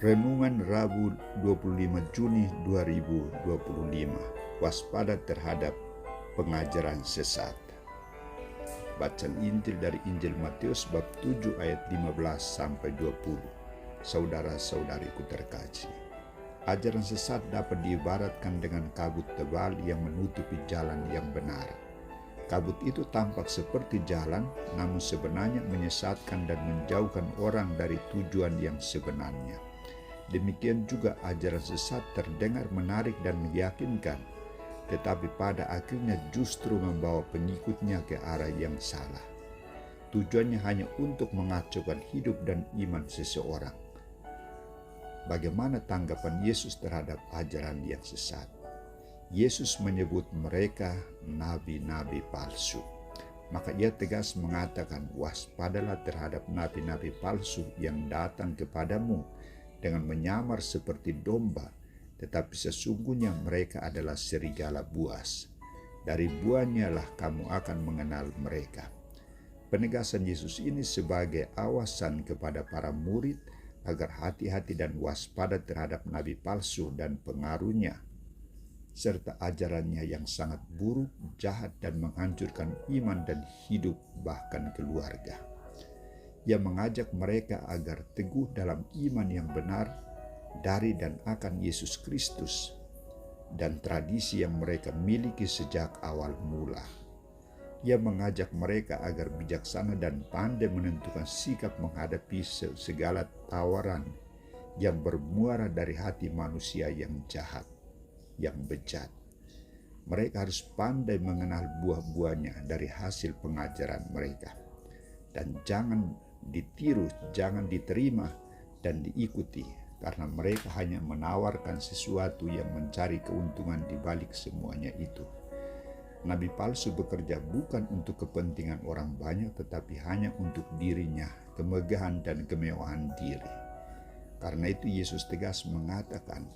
Renungan Rabu 25 Juni 2025. Waspada terhadap pengajaran sesat. Bacaan Injil dari Injil Matius bab 7 ayat 15 sampai 20. Saudara-saudariku terkasih, ajaran sesat dapat diibaratkan dengan kabut tebal yang menutupi jalan yang benar. Kabut itu tampak seperti jalan, namun sebenarnya menyesatkan dan menjauhkan orang dari tujuan yang sebenarnya. Demikian juga ajaran sesat terdengar menarik dan meyakinkan, tetapi pada akhirnya justru membawa pengikutnya ke arah yang salah. Tujuannya hanya untuk mengacaukan hidup dan iman seseorang. Bagaimana tanggapan Yesus terhadap ajaran yang sesat? Yesus menyebut mereka nabi-nabi palsu. Maka ia tegas mengatakan, waspadalah terhadap nabi-nabi palsu yang datang kepadamu dengan menyamar seperti domba, tetapi sesungguhnya mereka adalah serigala buas. Dari buahnya lah kamu akan mengenal mereka. Penegasan Yesus ini sebagai awasan kepada para murid agar hati-hati dan waspada terhadap nabi palsu dan pengaruhnya, serta ajarannya yang sangat buruk, jahat, dan menghancurkan iman dan hidup bahkan keluarga. Ia mengajak mereka agar teguh dalam iman yang benar dari dan akan Yesus Kristus dan tradisi yang mereka miliki sejak awal mula. Ia mengajak mereka agar bijaksana dan pandai menentukan sikap menghadapi segala tawaran yang bermuara dari hati manusia yang jahat, yang bejat. Mereka harus pandai mengenal buah-buahnya dari hasil pengajaran mereka. Dan jangan ditiru, jangan diterima dan diikuti, karena mereka hanya menawarkan sesuatu yang mencari keuntungan di balik semuanya itu. Nabi palsu bekerja bukan untuk kepentingan orang banyak, tetapi hanya untuk dirinya, kemegahan dan kemewahan diri. Karena itu Yesus tegas mengatakan,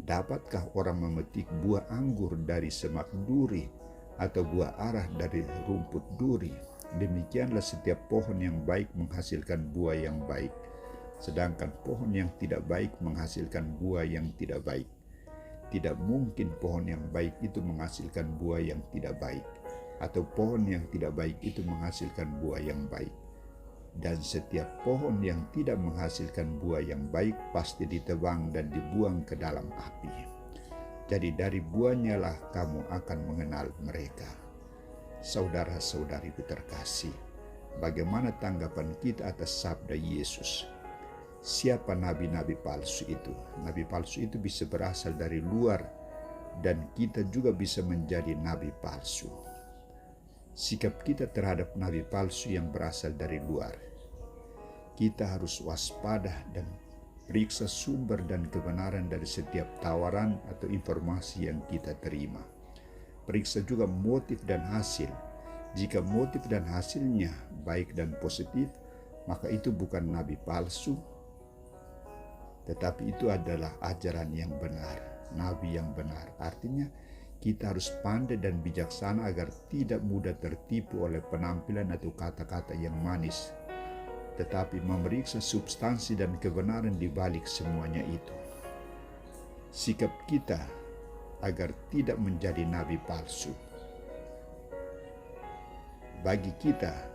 dapatkah orang memetik buah anggur dari semak duri atau buah arah dari rumput duri? Demikianlah setiap pohon yang baik menghasilkan buah yang baik, sedangkan pohon yang tidak baik menghasilkan buah yang tidak baik. Tidak mungkin pohon yang baik itu menghasilkan buah yang tidak baik, atau pohon yang tidak baik itu menghasilkan buah yang baik. Dan setiap pohon yang tidak menghasilkan buah yang baik pasti ditebang dan dibuang ke dalam api. Jadi dari buahnya lah kamu akan mengenal mereka. Saudara-saudariku terkasih, bagaimana tanggapan kita atas sabda Yesus? Siapa nabi-nabi palsu itu? Nabi palsu itu bisa berasal dari luar, dan kita juga bisa menjadi nabi palsu. Sikap kita terhadap nabi palsu yang berasal dari luar, kita harus waspada dan periksa sumber dan kebenaran dari setiap tawaran atau informasi yang kita terima. Periksa juga motif dan hasil. Jika motif dan hasilnya baik dan positif, maka itu bukan nabi palsu, tetapi itu adalah ajaran yang benar, nabi yang benar. Artinya kita harus pandai dan bijaksana agar tidak mudah tertipu oleh penampilan atau kata-kata yang manis, tetapi memeriksa substansi dan kebenaran di balik semuanya itu. Sikap kita agar tidak menjadi nabi palsu. Bagi kita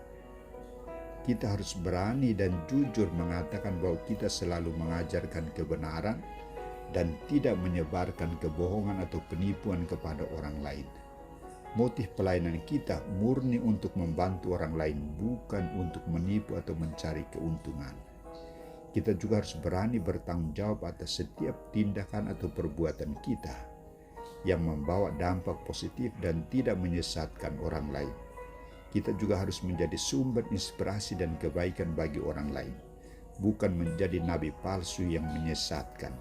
harus berani dan jujur mengatakan bahwa kita selalu mengajarkan kebenaran dan tidak menyebarkan kebohongan atau penipuan kepada orang lain. Motif pelayanan kita murni untuk membantu orang lain, bukan untuk menipu atau mencari keuntungan. Kita juga harus berani bertanggung jawab atas setiap tindakan atau perbuatan kita yang membawa dampak positif dan tidak menyesatkan orang lain. Kita juga harus menjadi sumber inspirasi dan kebaikan bagi orang lain, bukan menjadi nabi palsu yang menyesatkan.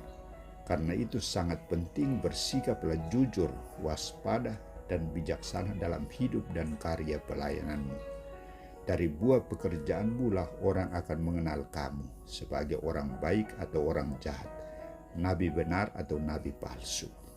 Karena itu sangat penting bersikaplah jujur, waspada, dan bijaksana dalam hidup dan karya pelayananmu. Dari buah pekerjaanmu lah orang akan mengenal kamu sebagai orang baik atau orang jahat, nabi benar atau nabi palsu.